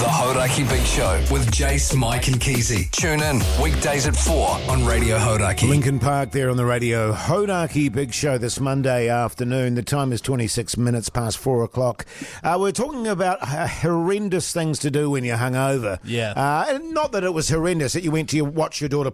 The Hauraki Big Show with Jace, Mike and Keyzie. Tune in weekdays at 4 on Radio Hauraki. Lincoln Park there on the Radio Hauraki Big Show this Monday afternoon. The time is 26 minutes past 4 o'clock. We're talking about horrendous things to do when you're hungover. Yeah. And not that it was horrendous that you went to watch your daughter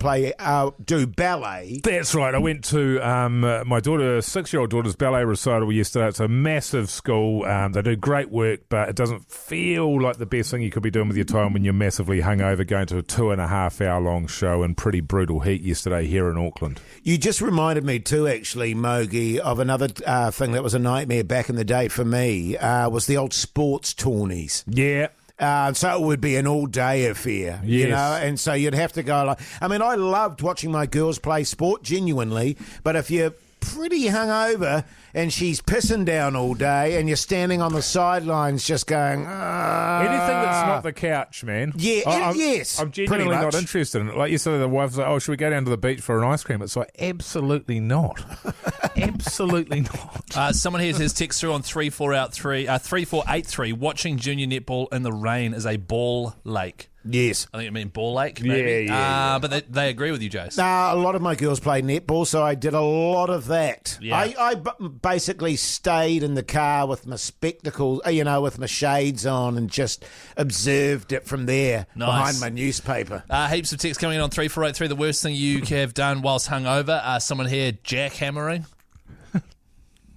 do ballet. That's right. I went to my 6-year-old daughter's ballet recital yesterday. It's a massive school. They do great work, but it doesn't feel like the best thing you could be doing with your time when you're massively hungover, going to a 2.5 hour long show in pretty brutal heat yesterday here in Auckland. You just reminded me too, actually, Mogi, of another thing that was a nightmare back in the day for me, was the old sports tourneys. Yeah. So it would be an all-day affair, yes. You know, and so you'd have to go I loved watching my girls play sport, genuinely, but if you're pretty hungover and she's pissing down all day and you're standing on the sidelines just going... Anything that's not the couch, man. Yeah, yes. I'm genuinely not interested in it. Like yesterday, the wife was like, oh, should we go down to the beach for an ice cream? It's like, absolutely not. Absolutely not. Someone here says text through on 3483, watching junior netball in the rain is a ball lake. Yes. I think it meant ball lake, maybe. Yeah. But they agree with you, Jace. A lot of my girls play netball, so I did a lot of that. Yeah. I basically stayed in the car with my spectacles, with my shades on and just observed it from there behind my newspaper. Heaps of texts coming in on 3483. The worst thing you have done whilst hungover. Someone here jackhammering.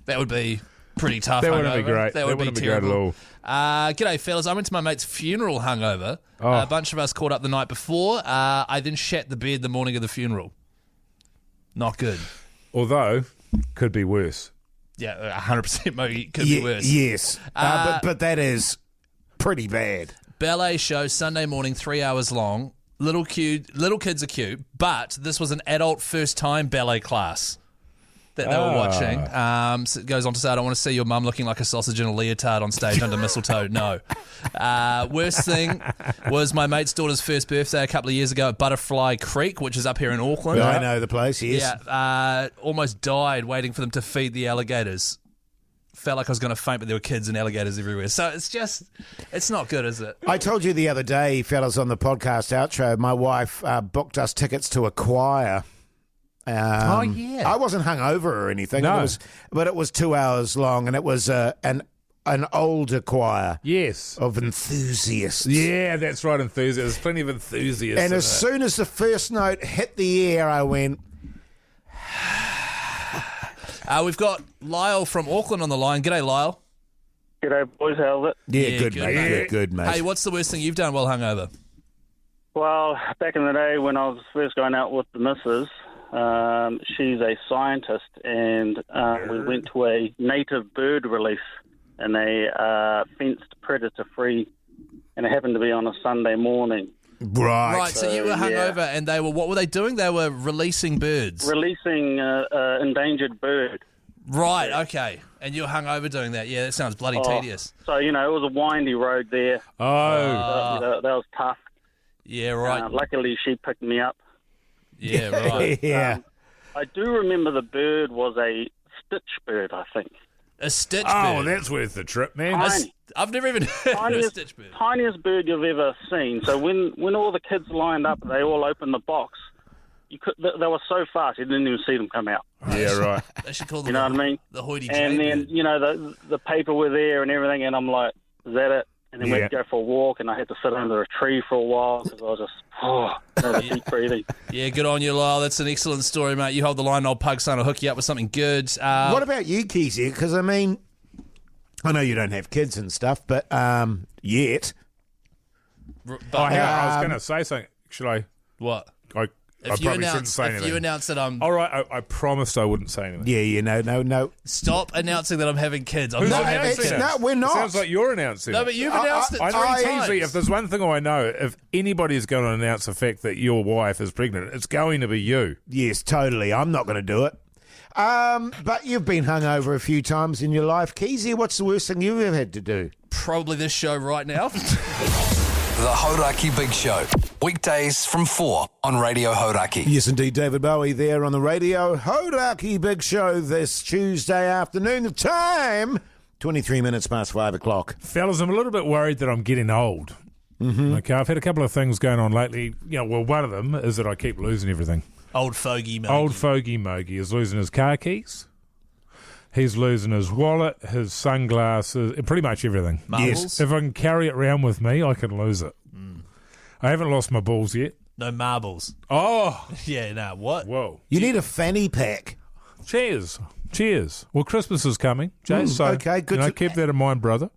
That would be pretty tough. That wouldn't be great. That would be terrible. Great at all. G'day, fellas. I went to my mate's funeral hungover. A bunch of us caught up the night before. I then shat the bed the morning of the funeral. Not good. Although, could be worse. Yeah, 100% maybe could be worse. Yes, but that is pretty bad. Ballet show Sunday morning, 3 hours long. Little kids are cute, but this was an adult first-time ballet class that they were watching. So it goes on to say, I don't want to see your mum looking like a sausage in a leotard on stage under mistletoe. No. Worst thing was my mate's daughter's first birthday a couple of years ago at Butterfly Creek, which is up here in Auckland. I know the place, yes. Yeah. Almost died waiting for them to feed the alligators. Felt like I was going to faint, but there were kids and alligators everywhere. So it's not good, is it? I told you the other day, fellas, on the podcast outro, my wife booked us tickets to a choir. I wasn't hungover or anything. No. But it was 2 hours long, and it was an older choir. Yes. Of enthusiasts. Yeah, that's right, enthusiasts. There's plenty of enthusiasts. And as soon as the first note hit the air, I went... We've got Lyle from Auckland on the line. G'day, Lyle. G'day, boys. How's it? Yeah, good, mate. Yeah. Good, mate. Hey, what's the worst thing you've done while hungover? Well, back in the day when I was first going out with the missus, she's a scientist, and we went to a native bird release, and they fenced predator-free, and it happened to be on a Sunday morning. Right. So you were hungover, and what were they doing? They were releasing birds. Releasing endangered bird. Right, okay. And you were hungover doing that. Yeah, that sounds bloody tedious. So, it was a windy road there. That was tough. Yeah, right. Luckily, she picked me up. Yeah, right. Yeah. I do remember the bird was a stitch bird, I think. A stitch bird? Oh, that's worth the trip, man. Tiny. I've never even heard of a stitch bird. Tiniest bird you've ever seen. So when all the kids lined up, they all opened the box. They were so fast, you didn't even see them come out. Yeah, right. They should call them You know what I mean? The Hoyte And then, the paper were there and everything, and I'm like, is that it? And then we had to go for a walk, and I had to sit under a tree for a while because I was just, deep breathing. Yeah, good on you, Lyle. That's an excellent story, mate. You hold the line, old pug son will hook you up with something good. What about you, Keyzie? Because, I know you don't have kids and stuff, but yet. But, I was going to say something. Should I? What? I probably shouldn't say anything. If you announce that I'm... All right, I promised I wouldn't say anything. Yeah, no. Stop announcing that I'm having kids. I'm Who's not announcing having kids. it? No, we're not. It sounds like you're announcing No, but you've announced it I 3 know times. easily, if there's one thing I know, if anybody's going to announce the fact that your wife is pregnant, it's going to be you. Yes, totally. I'm not going to do it. But you've been hungover a few times in your life. Keyzie, what's the worst thing you've ever had to do? Probably this show right now. The Hauraki Big Show. Weekdays from 4 on Radio Hauraki. Yes, indeed. David Bowie there on the Radio Hauraki Big Show this Tuesday afternoon. The time, 23 minutes past 5 o'clock. Fellas, I'm a little bit worried that I'm getting old. Mm-hmm. Okay, I've had a couple of things going on lately. Well, one of them is that I keep losing everything. Old fogey Mogi. Old fogey Mogi is losing his car keys. He's losing his wallet, his sunglasses, pretty much everything. Marbles? Yes. If I can carry it around with me, I can lose it. I haven't lost my balls yet. No marbles. Oh! Yeah, no, what? Whoa. You need a fanny pack. Cheers. Well, Christmas is coming, Jay, so okay, good keep that in mind, brother.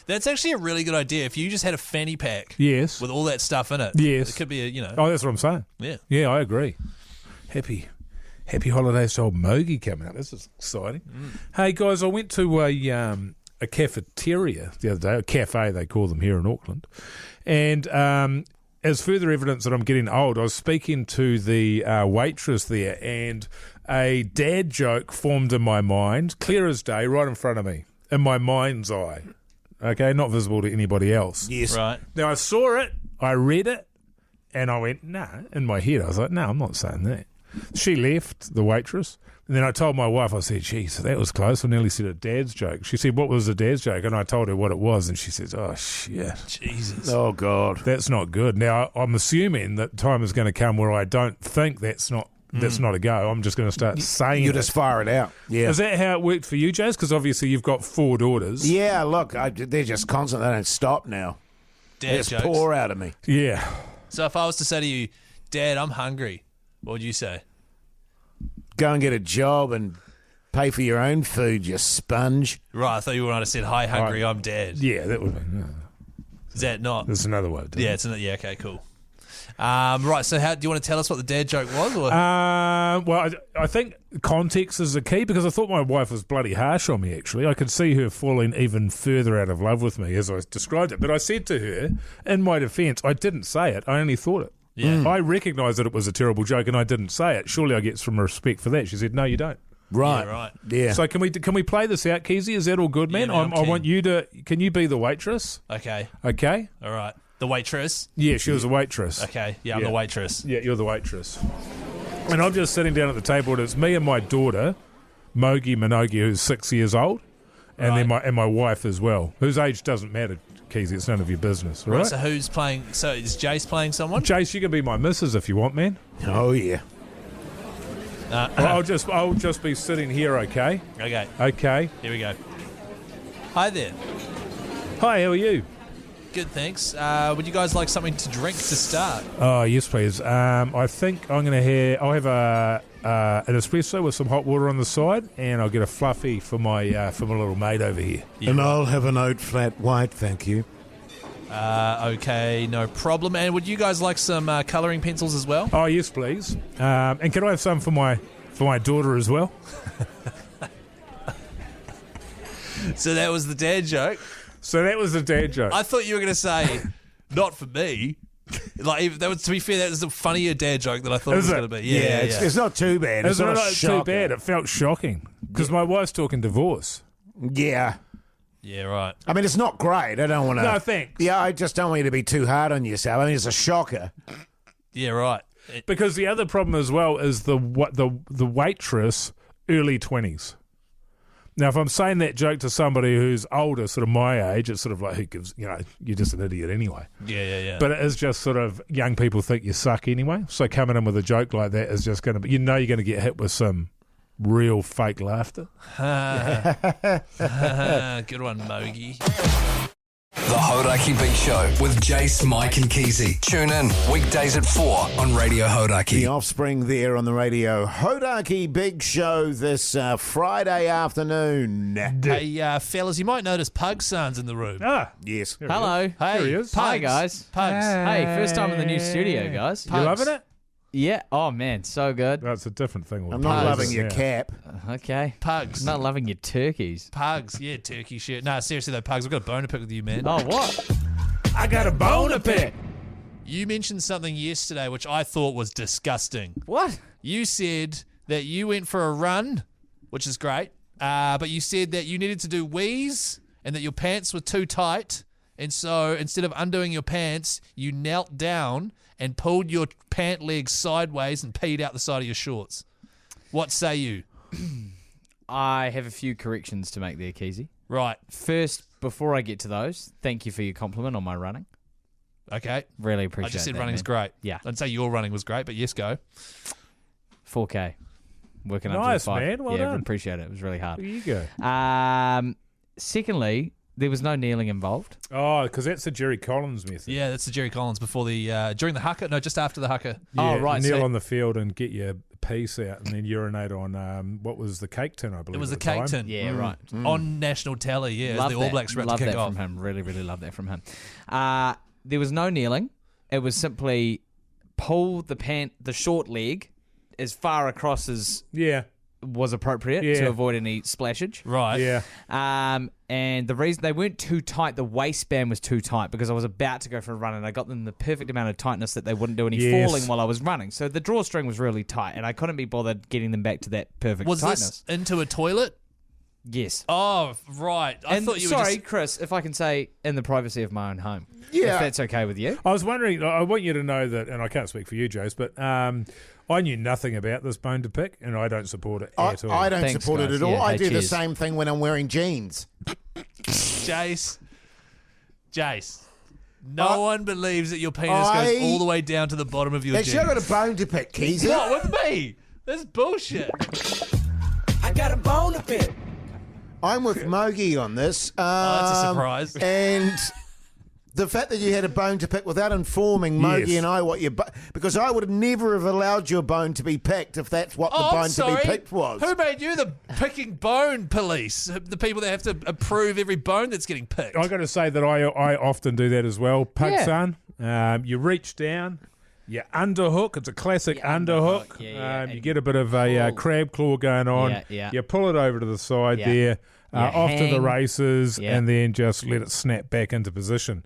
That's actually a really good idea. If you just had a fanny pack Yes. with all that stuff in it, Yes. it could be Oh, that's what I'm saying. Yeah. Yeah, I agree. Happy holidays to old Mogi coming up. This is exciting. Hey, guys, I went to a cafeteria the other day, a cafe they call them here in Auckland, and as further evidence that I'm getting old, I was speaking to the waitress there, and a dad joke formed in my mind, clear as day, right in front of me, in my mind's eye. Okay, not visible to anybody else. Yes. Right. Now, I saw it, I read it, and I went, nah. In my head, I was like, no, I'm not saying that. She left, the waitress, and then I told my wife, I said, geez, that was close. I nearly said a dad's joke. She said, what was a dad's joke? And I told her what it was, and she says, oh, shit. Jesus. Oh, God. That's not good. Now, I'm assuming that time is going to come where I don't think that's not a go. I'm just going to start saying You it. just fire it out. Yeah. Is that how it worked for you, Jace? Because obviously you've got 4 daughters. Yeah, look, they're just constant. They don't stop now. They Dad just jokes. pour out of me. Yeah. So if I was to say to you, Dad, I'm hungry, what would you say? Go and get a job and pay for your own food, you sponge. Right, I thought you would have said, hi, hungry, I'm Dad. Yeah, that would be. Is that not? There's another way of doing it. Yeah, okay, cool. Right, so do you want to tell us what the dad joke was? Or? Well, I think context is the key, because I thought my wife was bloody harsh on me, actually. I could see her falling even further out of love with me as I described it. But I said to her, in my defence, I didn't say it. I only thought it. Yeah. I recognised that it was a terrible joke and I didn't say it. Surely I get some respect for that. She said, no, you don't. Right. Yeah, right. Yeah. So can we play this out, Keyzie? Is that all good, man? Yeah, man, I'm I keen. want you to... Can you be the waitress? Okay, Okay? all right. The waitress? Yeah, she was a waitress. Okay, yeah, I'm Yeah. the waitress. Yeah, you're the waitress. And I'm just sitting down at the table, and it's me and my daughter, Minogue, who's 6 years old, and then my wife as well, whose age doesn't matter, Keyzie. It's none of your business, all right? So who's playing? So is Jace playing someone? Jace, you can be my missus if you want, man. Oh, yeah. I'll just be sitting here, okay? Okay, Okay. here we go. Hi there. Hi, how are you? Good, thanks. Would you guys like something to drink to start? Oh, yes, please. I think I'll have an espresso with some hot water on the side, and I'll get a fluffy for my little mate over here. Yeah, And right. I'll have an oat flat white, thank you. Okay, no problem. And would you guys like some colouring pencils as well? Oh, yes, please. And can I have some for my daughter as well? So that was the dad joke. So that was the dad joke. I thought you were going to say, not for me. Like, that was, to be fair, that was a funnier dad joke than I thought Is it was it? going to be. Yeah, It's not too bad. It's Isn't not it a not too shocker. bad? It felt shocking because my wife's talking divorce. Yeah. Yeah, right. I mean, it's not great. I don't want to... No, thanks. Yeah, I just don't want you to be too hard on yourself. I mean, it's a shocker. Yeah, right. Because the other problem as well is the waitress, early 20s. Now, if I'm saying that joke to somebody who's older, sort of my age, it's sort of like, who gives, you're just an idiot anyway. Yeah. But it is just sort of, young people think you suck anyway. So coming in with a joke like that is just going to be, you're going to get hit with some real fake laughter. Good one, Mogi. The Hauraki Big Show with Jace, Mike and Keyzie. Tune in weekdays at 4 on Radio The Hauraki. Offspring there on the Radio Hauraki Big Show this Friday afternoon. Hey, fellas, you might notice Pug's son's in the room. Ah, Yes. Hello. Hey, Here he is. Hi, guys. Pugs. Hey, first time in the new studio, guys. you loving it? Yeah. Oh, man, so good. That's a different thing. I'm not Pugs. loving your Yeah. cap. Okay. Pugs. Not loving your turkeys. Pugs. Yeah, turkey shit. Nah, seriously though, Pugs, I've got a bone to pick with you, man. Oh, what? I got a bone to pick. You mentioned something yesterday which I thought was disgusting. What? You said that you went for a run, which is great, but you said that you needed to do wheeze and that your pants were too tight, and so instead of undoing your pants, you knelt down and pulled your pant legs sideways and peed out the side of your shorts. What say you? I have a few corrections to make there, Keyzie. Right. First, before I get to those, thank you for your compliment on my running. Okay. Really appreciate I just said that, running's man. great. Yeah. I'd say your running was great, but yes, go. 4K. Working up Nice, to the 5. man. Well yeah, done. appreciate it. It was really hard. There you go. Secondly, there was no kneeling involved. Oh, because that's the Jerry Collins method. Yeah, that's the Jerry Collins before the during the haka. No, just after the haka. Oh, right, Kneel so- on the field and get your piece out, and then urinate on what was the cake tin, I believe. It was at the the cake time. tin. Yeah, right. On national telly, yeah, as Love the All that. Blacks were about Love to kick that off. from him. Really, really love that from him. There was no kneeling. It was simply pull the short leg as far across as Yeah, was appropriate Yeah. to avoid any splashage. Right. yeah. And the reason they weren't too tight, the waistband was too tight because I was about to go for a run and I got them the perfect amount of tightness that they wouldn't do any Yes. falling while I was running. So the drawstring was really tight and I couldn't be bothered getting them back to that perfect Was tightness. this into a toilet? Yes. Oh, right. I And thought you were sorry, just... Chris, if I can say in the privacy of my own home. Yeah. If that's okay with you. I was wondering, I want you to know that, and I can't speak for you, Jace, but I knew nothing about this bone to pick, and I don't support it at all. I don't Thanks, support it guys. at all. Yeah, I hey, do the cheers. same thing when I'm wearing jeans. Jace. No one believes that your penis goes all the way down to the bottom of your Actually, I've jeans. got a bone to pick, Keyzie. What, with me? That's bullshit. I got a bone to pick. I'm with Mogi on this. that's a surprise. And the fact that you had a bone to pick without informing Mogi Yes. and I what your because I would have never have allowed your bone to be picked if that's what the Oh, bone I'm sorry. to be picked was. Who made you the picking bone police? The people that have to approve every bone that's getting picked. I got to say that I often do that as well, Pug Yeah. son. You reach down, you underhook. It's a classic underhook. underhook, yeah. You get a bit of a crab claw going on. Yeah, yeah. You pull it over to the side Yeah. there, You off to the hang. races, Yeah. and then just let it snap back into position.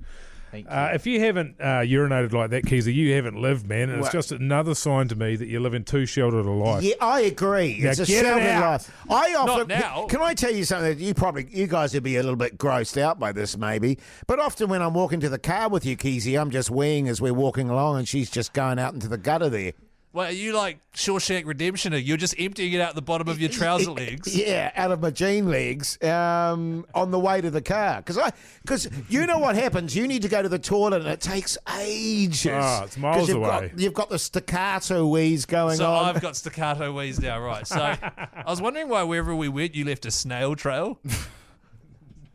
Thank you. If you haven't urinated like that, Keyzie, you haven't lived, man. And it's Well- just another sign to me that you're living too sheltered a life. Yeah, I agree. Now It's a get it sheltered out. life. I often, now. Can I tell you something that you guys would be a little bit grossed out by this, maybe. But often when I'm walking to the car with you, Keyzie, I'm just weeing as we're walking along, and she's just going out into the gutter there. Well, are you like Shawshank Redemption? You're just emptying it out the bottom of your trouser legs. Yeah, out of my jean legs on the way to the car. Because you know what happens? You need to go to the toilet and it takes ages. Oh, it's miles 'Cause away. You've got the staccato wheeze going So on. I've got staccato wheeze now, right? So I was wondering why wherever we went, you left a snail trail.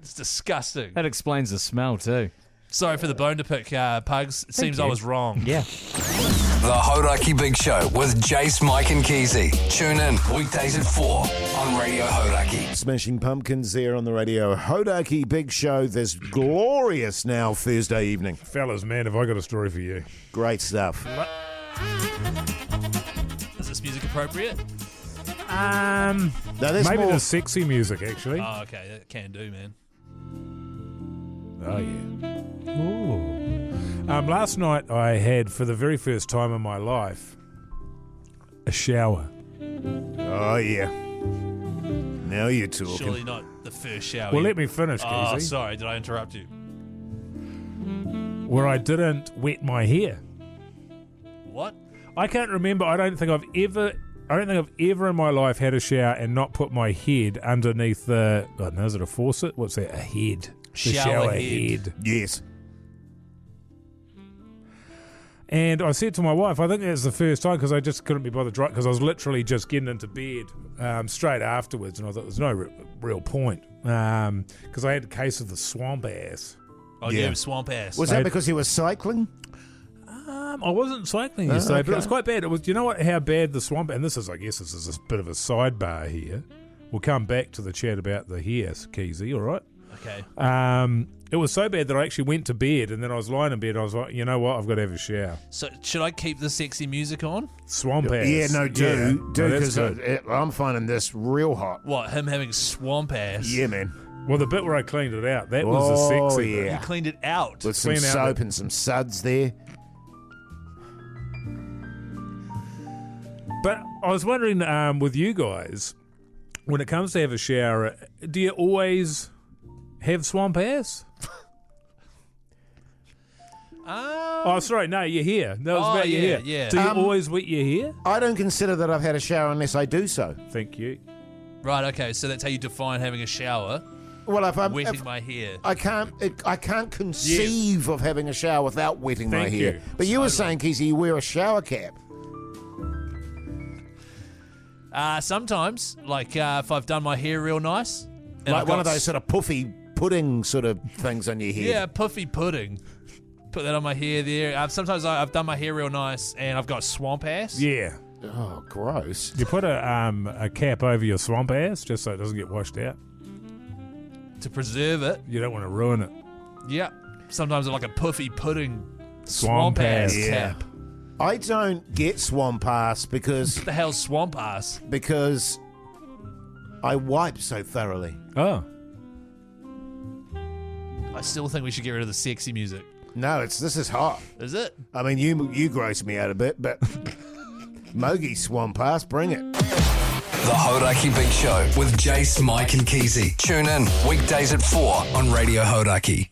It's disgusting. That explains the smell too. Sorry for the bone to pick, Pugs. It seems I you. was wrong. Yeah. The Hauraki Big Show with Jace, Mike and Keyzie. Tune in weekdays at 4 on Radio Hauraki. Smashing Pumpkins there on the Radio Hauraki Big Show this glorious now Thursday evening. Fellas, man, have I got a story for you. Great stuff. Is this music appropriate? No, there's Maybe more. the sexy music, actually. Oh, okay. That can do, man. Oh, yeah. Ooh. Last night I had, for the very first time in my life, a shower. Oh, yeah. Now you're talking. Surely not the first shower. Well, let me finish, Oh, Keyzie. sorry. Did I interrupt you? Where I didn't wet my hair. What? I can't remember. I don't think I've ever in my life had a shower and not put my head underneath the. Oh, no, is it a faucet? What's that? A head. The Shower head. Yes. And I said to my wife, I think that's the first time because I just couldn't be bothered dry because I was literally just getting into bed straight afterwards, and I thought there's no real point because I had a case of the swamp ass. Oh, Yeah. yeah, swamp ass. Was that because he was cycling? I wasn't cycling yesterday, but it was okay. quite bad. It was. Do you know what? How bad the swamp? And this is, I guess, this is a bit of a sidebar here. We'll come back to the chat about the hair, Keyzie. All right. Okay. It was so bad that I actually went to bed, and then I was lying in bed. And I was like, you know what? I've got to have a shower. So should I keep the sexy music on? Swamp ass. Yeah, no, do. No, that's Because good. I'm finding this real hot. What, him having swamp ass? Yeah, man. Well, the bit where I cleaned it out, that was the Oh, sexy You bit. yeah. cleaned it out. With some Clean out soap the- and some suds there. But I was wondering, with you guys, when it comes to have a shower, do you always have swamp ass? Oh, sorry, no, your hair. That was Oh, about your yeah, hair. yeah. Do you always wet your hair? I don't consider that I've had a shower unless I do so. Thank you. Right, okay, so that's how you define having a shower. Well, if I'm wetting my hair. I can't conceive of having a shower without wetting my Thank hair. you. But you were saying, Keyzie, you wear a shower cap. Sometimes, like if I've done my hair real nice. And Like I've one got of those sort of puffy pudding sort of things on your head. Yeah, puffy pudding. Put that on my hair there. Sometimes I've done my hair real nice and I've got swamp ass. Yeah. Oh, gross. You put a cap over your swamp ass just so it doesn't get washed out. To preserve it. You don't want to ruin it. Yeah. Sometimes like a puffy pudding Swamp ass. Yeah. cap. I don't get swamp ass because What the hell's swamp ass? I wipe so thoroughly. Oh. I still think we should get rid of the sexy music. No, this is hot. Is it? I mean, you gross me out a bit, but Mogi swamp ass, bring it. The Hauraki Big Show with Jace, Mike and Keyzie. Tune in weekdays at 4 on Radio Hauraki.